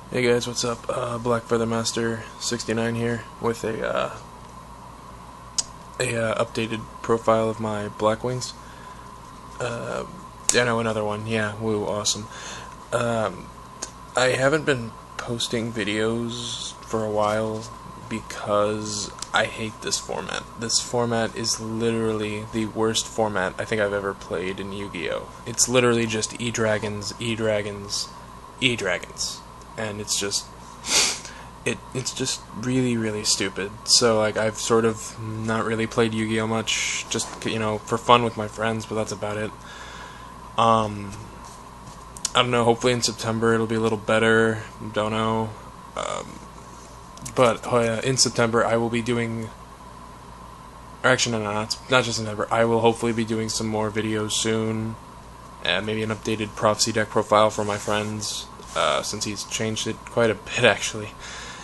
Hey guys, what's up? Black Feathermaster 69 here with a updated profile of my Blackwings. I know another one. Yeah, woo, awesome. Um, I haven't been posting videos for a while because I hate this format. This format is literally the worst format I think I've ever played in Yu-Gi-Oh! It's literally just E-Dragons, E-Dragons, E-Dragons. And it's just really stupid. So like I've sort of not really played Yu-Gi-Oh much, just for fun with my friends, but that's about it. I don't know. Hopefully in September it'll be a little better. Don't know. But in September I will be doing. Or actually, no, not just in September. I will hopefully be doing some more videos soon. Maybe an updated Prophecy deck profile for my friends. Since he's changed it quite a bit, actually.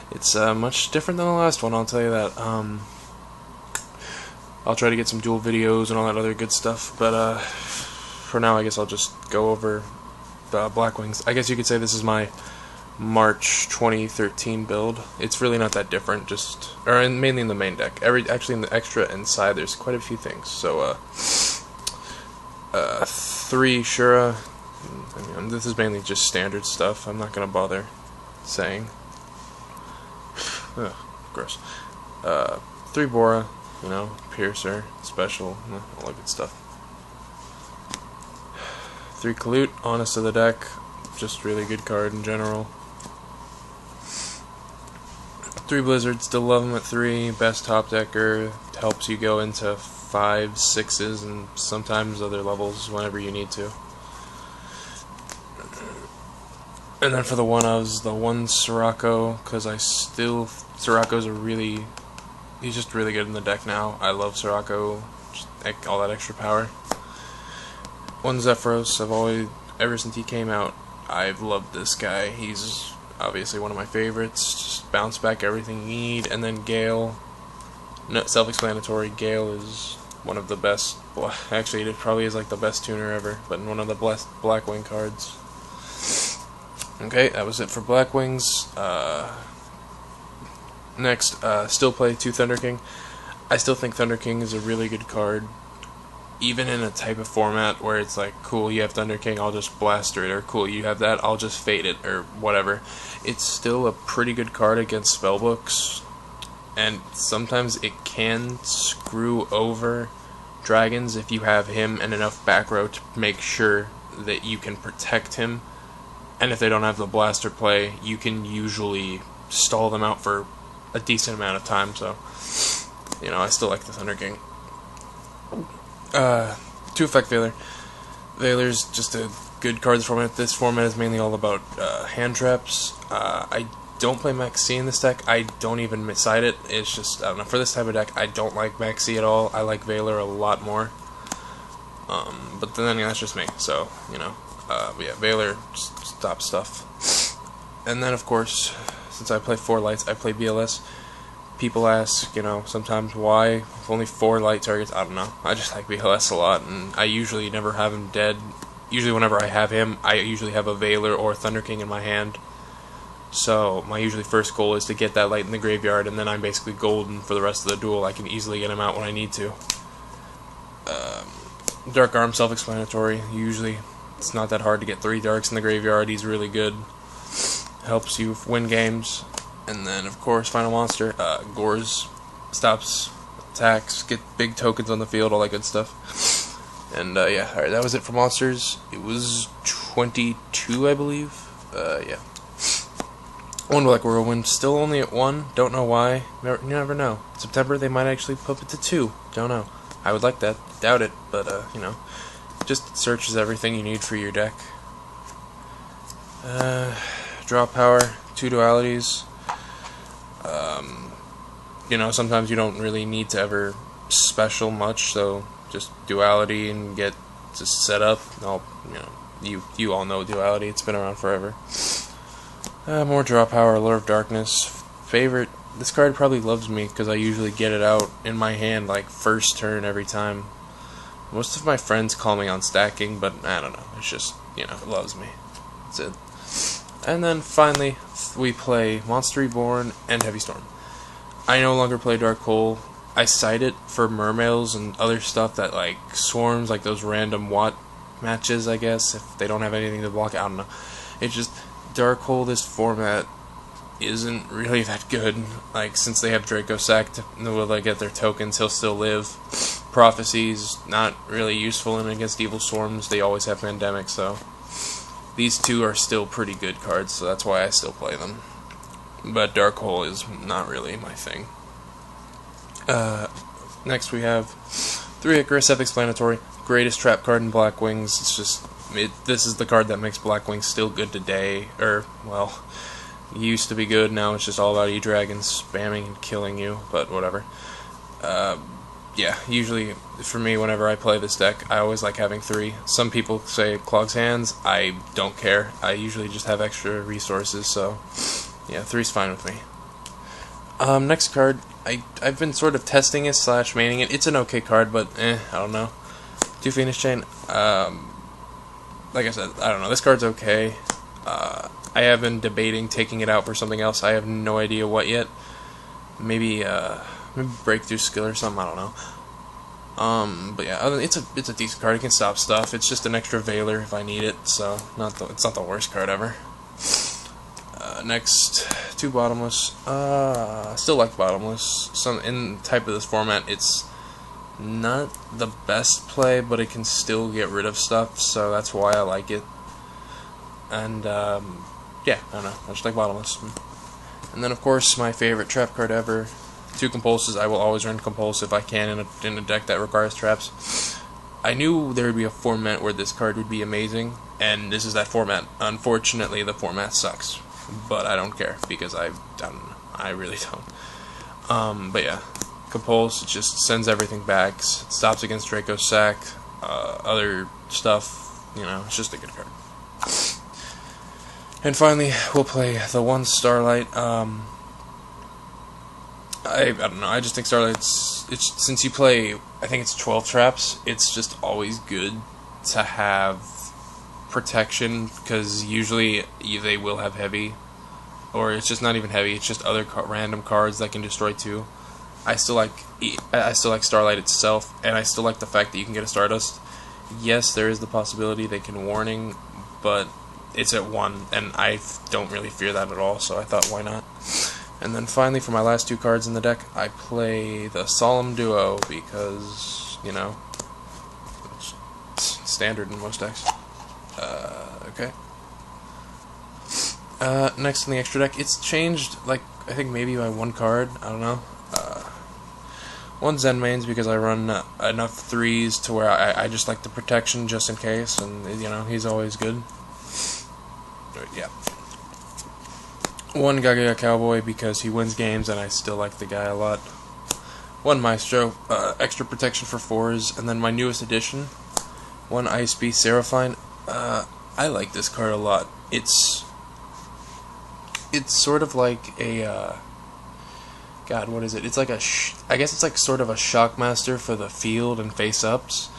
It's much different than the last one, I'll tell you that. I'll try to get some dual videos and all that other good stuff, but for now I guess I'll just go over the Blackwings. I guess you could say this is my March 2013 build. It's really not that different, mainly in the main deck. Actually in the extra inside there's quite a few things. So 3 Shura. This is mainly just standard stuff. I'm not gonna bother saying. Ugh, gross. 3 Bora, Piercer, Special, all that good stuff. 3 Kalute, Honest of the deck, just really good card in general. 3 Blizzard, still love him at 3, best top decker, helps you go into 5, 6s, and sometimes other levels whenever you need to. And then for the one-ofs, the 1 Sirocco, because Sirocco's he's just really good in the deck now. I love Sirocco, just all that extra power. 1 Zephyros, ever since he came out, I've loved this guy. He's obviously one of my favorites, just bounce back everything you need. And then Gale, self-explanatory, Gale is one of the best, actually it probably is like the best tuner ever, but one of the best Blackwing cards. Okay, that was it for Blackwings. Next, still play 2 Thunder King. I still think Thunder King is a really good card, even in a type of format where it's like, cool, you have Thunder King, I'll just blaster it, or cool, you have that, I'll just fade it, or whatever. It's still a pretty good card against spellbooks, and sometimes it can screw over dragons if you have him and enough back row to make sure that you can protect him. And if they don't have the blaster play, you can usually stall them out for a decent amount of time. So, I still like the Thunder King. 2 Effect Veiler. Veiler's just a good card in this format. This format is mainly all about hand traps. I don't play Maxi in this deck. I don't even side it. It's just, I don't know, for this type of deck, I don't like Maxi at all. I like Veiler a lot more. But then that's just me, so, but yeah, Veiler just stops stuff. And then, of course, since I play 4 lights, I play BLS. People ask, sometimes why with only 4 light targets. I don't know. I just like BLS a lot, and I usually never have him dead. Usually whenever I have him, I usually have a Veiler or Thunder King in my hand. So my usually first goal is to get that light in the graveyard, and then I'm basically golden for the rest of the duel. I can easily get him out when I need to. Dark Arm, self-explanatory. Usually it's not that hard to get 3 darks in the graveyard. He's really good. Helps you win games. And then, of course, final monster, Gores. Stops attacks, get big tokens on the field, all that good stuff. And, yeah, alright, that was it for monsters. It was 22, I believe. Yeah. 1 Black Whirlwind, still only at 1. Don't know why. You never know. September, they might actually pump it to 2. Don't know. I would like that. Doubt it, but, just searches everything you need for your deck. Draw power, 2 dualities. Sometimes you don't really need to ever special much, so just duality and get just set up. You all know duality, it's been around forever. More draw power, Lure of Darkness. Favorite, this card probably loves me because I usually get it out in my hand like first turn every time. Most of my friends call me on stacking, but I don't know, it's just, it loves me. That's it. And then finally, we play Monster Reborn and Heavy Storm. I no longer play Dark Hole. I cite it for mermails and other stuff that like swarms, like those random Watt matches, I guess, if they don't have anything to block. I don't know. It's just Dark Hole, this format isn't really that good. Like, since they have Draco sacked, will they get their tokens? He'll still live. Prophecy's not really useful in against Evil Swarms. They always have Pandemic, so these two are still pretty good cards, so that's why I still play them. But Dark Hole is not really my thing. Next we have 3 Icarus, self-explanatory. Greatest trap card in Blackwings. It's just, this is the card that makes Blackwings still good today. Or, well, used to be good, now it's just all about E-Dragons spamming and killing you, but whatever. Yeah, usually, for me, whenever I play this deck, I always like having 3. Some people say it clogs hands. I don't care. I usually just have extra resources, so yeah, 3's fine with me. Next card, I've been sort of testing it / maining it. It's an okay card, but I don't know. 2 Phoenix Chain, like I said, I don't know. This card's okay. I have been debating taking it out for something else. I have no idea what yet. Maybe Breakthrough Skill or something, I don't know. But yeah, it's a decent card. It can stop stuff. It's just an extra Veiler if I need it, so it's not the worst card ever. Next, 2 Bottomless. Still like Bottomless. In type of this format, it's not the best play, but it can still get rid of stuff, so that's why I like it. And yeah, I don't know. I just like Bottomless. And then, of course, my favorite trap card ever, 2 Compulses. I will always run Compulse if I can in a deck that requires traps. I knew there would be a format where this card would be amazing, and this is that format. Unfortunately, the format sucks, but I don't care because I really don't. But yeah, Compulse, it just sends everything back. It stops against Draco Sack, other stuff. You know, it's just a good card. And finally, we'll play the 1 Starlight. I don't know. I just think Starlight's, since you play, I think it's 12 traps. It's just always good to have protection, because usually they will have heavy, or it's just not even heavy. It's just other random cards that can destroy 2. I still like Starlight itself, and I still like the fact that you can get a Stardust. Yes, there is the possibility they can warning, but it's at 1, and I don't really fear that at all. So I thought, why not? And then finally, for my last 2 cards in the deck, I play the Solemn Duo because, you know, it's standard in most decks. Okay. Next in the extra deck, it's changed, like, I think maybe by 1 card, I don't know. 1 Zen Mains because I run enough 3s to where I just like the protection just in case, and, you know, he's always good. But, yeah. 1 Gaga Cowboy because he wins games and I still like the guy a lot. 1 Maestro, extra protection for 4s, and then my newest addition, 1 Ice Beast Seraphine. I like this card a lot. It's sort of like a God, what is it? It's like I guess it's like sort of a Shockmaster for the field and face-ups,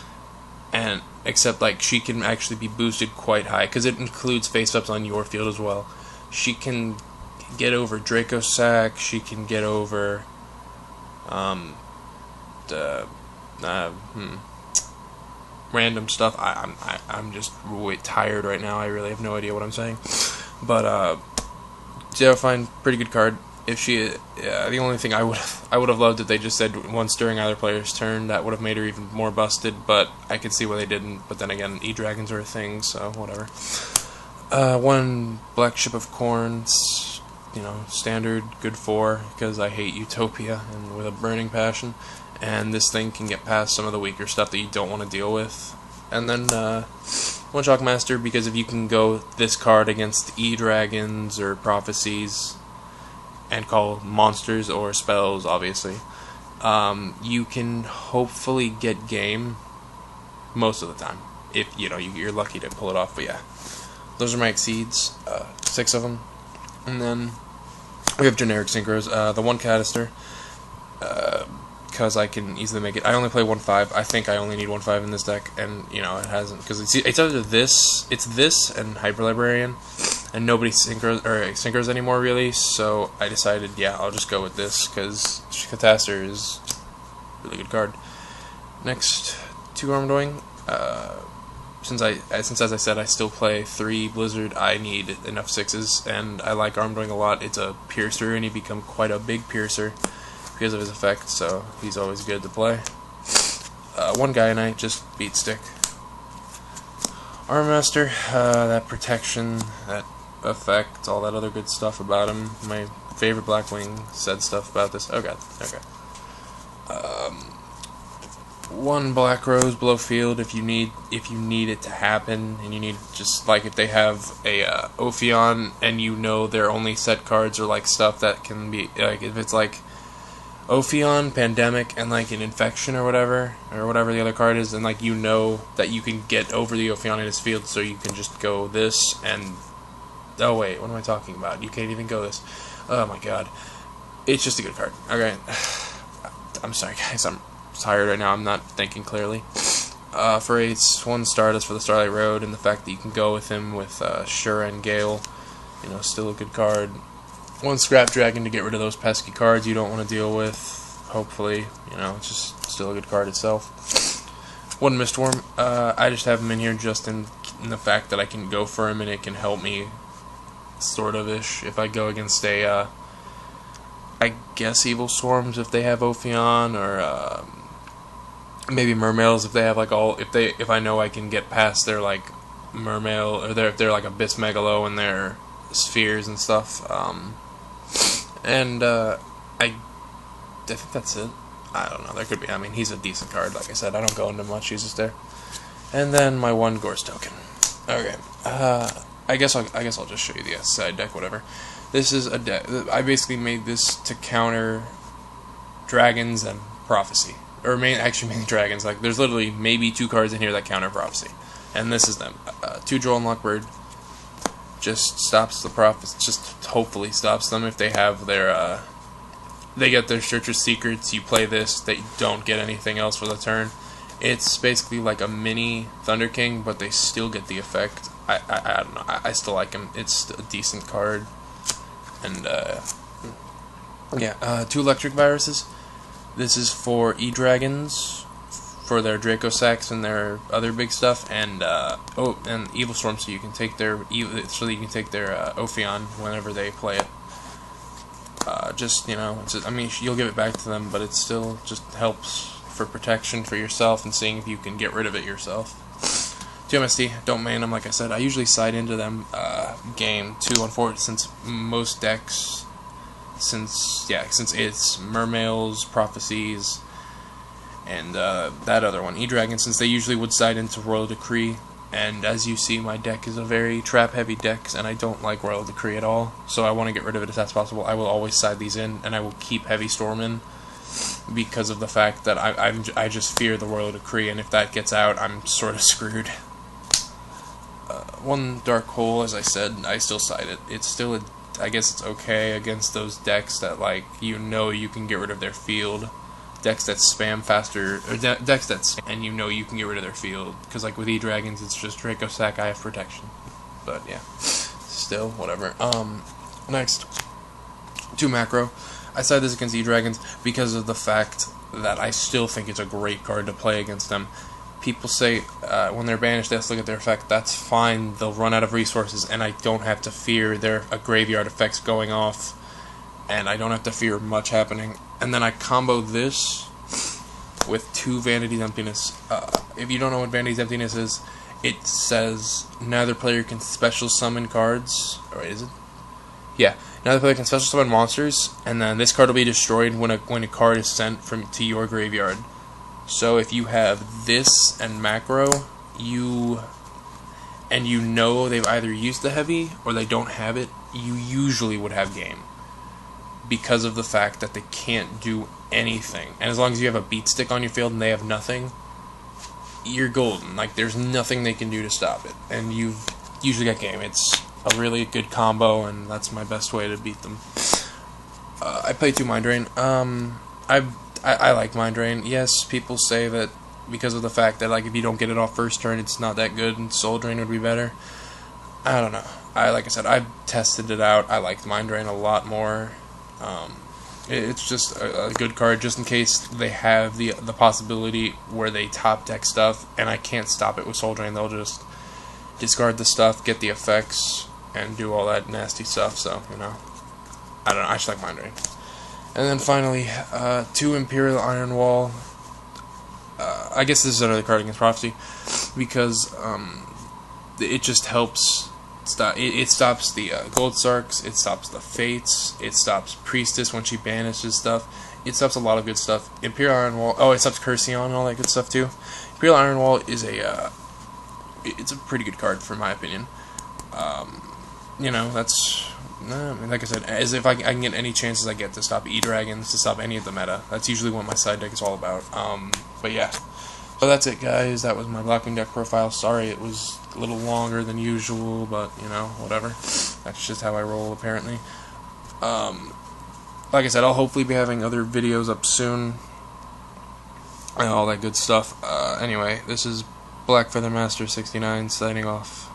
and except like she can actually be boosted quite high because it includes face-ups on your field as well. She can get over Draco Sack. She can get over random stuff. I'm just way tired right now. I really have no idea what I'm saying. But Seraphine, pretty good card. If she, the only thing I would have loved if they just said once during either player's turn. That would have made her even more busted. But I could see why they didn't. But then again, E-Dragons are a thing, so whatever. 1 Black Ship of Corn, you know, standard, good 4, because I hate Utopia and with a burning passion. And this thing can get past some of the weaker stuff that you don't want to deal with. And then 1 Shockmaster, because if you can go this card against E-Dragons or Prophecies and call monsters or spells, obviously, you can hopefully get game most of the time. If, you know, you're lucky to pull it off, but yeah. Those are my Exceeds, 6 of them. And then we have generic synchros. The 1 Canister, because I can easily make it. I only play 1/5. I think I only need 1/5 in this deck, and you know it hasn't, because it's either this and Hyper Librarian. and nobody synchros anymore really. So I decided, yeah, I'll just go with this because Catastor is a really good card. Next, 2 Armadoing. Since as I said, I still play 3 Blizzard, I need enough 6s, and I like Armadoing a lot. It's a piercer, and he become quite a big piercer because of his effect, so he's always good to play. 1 guy and I just beat stick. Armmaster, that protection, that effect, all that other good stuff about him. My favorite Blackwing said stuff about this. Oh god, okay. 1 Black Rose below field if you need it to happen, and you need, just like if they have a Ophion and you know their only set cards are like stuff that can be like, if it's like Ophion, Pandemic, and like an Infection or whatever the other card is, and like you know that you can get over the Ophion in his field, so you can just go this and oh wait, what am I talking about? You can't even go this. Oh my god, it's just a good card. Okay, I'm sorry guys, I'm tired right now, I'm not thinking clearly. For 8s, 1 Stardust for the Starlight Road, and the fact that you can go with him with Shura and Gale, you know, still a good card. 1 Scrap Dragon to get rid of those pesky cards you don't want to deal with, hopefully, you know, it's just still a good card itself. 1 Mistworm, I just have him in here just in the fact that I can go for him and it can help me, sort of-ish, if I go against a, I guess Evil Swarms if they have Ophion, or maybe Mermails if they have like if I know I can get past their like Mermail, or if they're like Abyss Megalo and their spheres and stuff. I think that's it. I don't know, there could be, I mean, he's a decent card, like I said, I don't go into much, he's just there. And then my 1 Gorse token. Okay, I guess I'll just show you the side deck, whatever. This is a deck, I basically made this to counter dragons and prophecy. Or actually mainly dragons, like there's literally maybe 2 cards in here that counter prophecy. And this is them. 2 Droll and Lockbird just stops the prophecy, just hopefully stops them if they have their, they get their Searcher's Secrets, you play this, they don't get anything else for the turn. It's basically like a mini Thunder King, but they still get the effect. I don't know, I still like him, it's a decent card. And, yeah, 2 Electric Viruses. This is for E-Dragons, for their Draco Sacks and their other big stuff, and and Evil Storm, so you can take their Ophion whenever they play it. Just, you know, I mean, you'll give it back to them, but it still just helps for protection for yourself and seeing if you can get rid of it yourself. 2 MST, don't main them, like I said. I usually side into them game 2 unfortunately, since most decks, since it's Mermails, Prophecies, and that other one, E-Dragon, since they usually would side into Royal Decree, and as you see, my deck is a very trap-heavy deck, and I don't like Royal Decree at all, so I want to get rid of it as fast as possible. I will always side these in, and I will keep Heavy Storm in, because of the fact that I just fear the Royal Decree, and if that gets out, I'm sort of screwed. 1 Dark Hole, as I said, I still side it. It's still I guess it's okay against those decks that, like, you know you can get rid of their field. Decks that spam faster, or decks that and you know you can get rid of their field. Because, like, with E-Dragons, it's just Draco Sack, I have protection. But, yeah. Still, whatever. Next. 2 Macro. I side this against E-Dragons because of the fact that I still think it's a great card to play against them. People say when they're banished, they have to look at their effect. That's fine. They'll run out of resources, and I don't have to fear a graveyard effects going off, and I don't have to fear much happening. And then I combo this with 2 Vanity's Emptiness. If you don't know what Vanity's Emptiness is, it says neither player can special summon cards. Or is it? Yeah. Neither player can special summon monsters, and then this card will be destroyed when a card is sent to your graveyard. So if you have this and Macro, you know they've either used the heavy or they don't have it, you usually would have game. Because of the fact that they can't do anything. And as long as you have a beat stick on your field and they have nothing, you're golden. Like, there's nothing they can do to stop it. And you've usually got game. It's a really good combo, and that's my best way to beat them. I play 2 Mind Drain. I like Mind Drain. Yes, people say that because of the fact that, like, if you don't get it off first turn, it's not that good, and Soul Drain would be better. I don't know. like I said, I've tested it out. I liked Mind Drain a lot more. It's just a good card, just in case they have the possibility where they top deck stuff, and I can't stop it with Soul Drain. They'll just discard the stuff, get the effects, and do all that nasty stuff. So, you know, I don't know. I just like Mind Drain. And then finally, 2 Imperial Iron Wall. I guess this is another card against Prophecy, because it just helps. It stops the Gold Sarks, it stops the Fates, it stops Priestess when she banishes stuff. It stops a lot of good stuff. Imperial Iron Wall, oh, it stops Cursion and all that good stuff too. Imperial Iron Wall is it's a pretty good card for my opinion. You know, that's, like I said, as if I can get any chances I get to stop E-Dragons, to stop any of the meta. That's usually what my side deck is all about. But yeah. So that's it, guys. That was my Blackwing Deck profile. Sorry it was a little longer than usual, but, you know, whatever. That's just how I roll, apparently. Like I said, I'll hopefully be having other videos up soon, and all that good stuff. Anyway, this is Black Feather Master 69 signing off.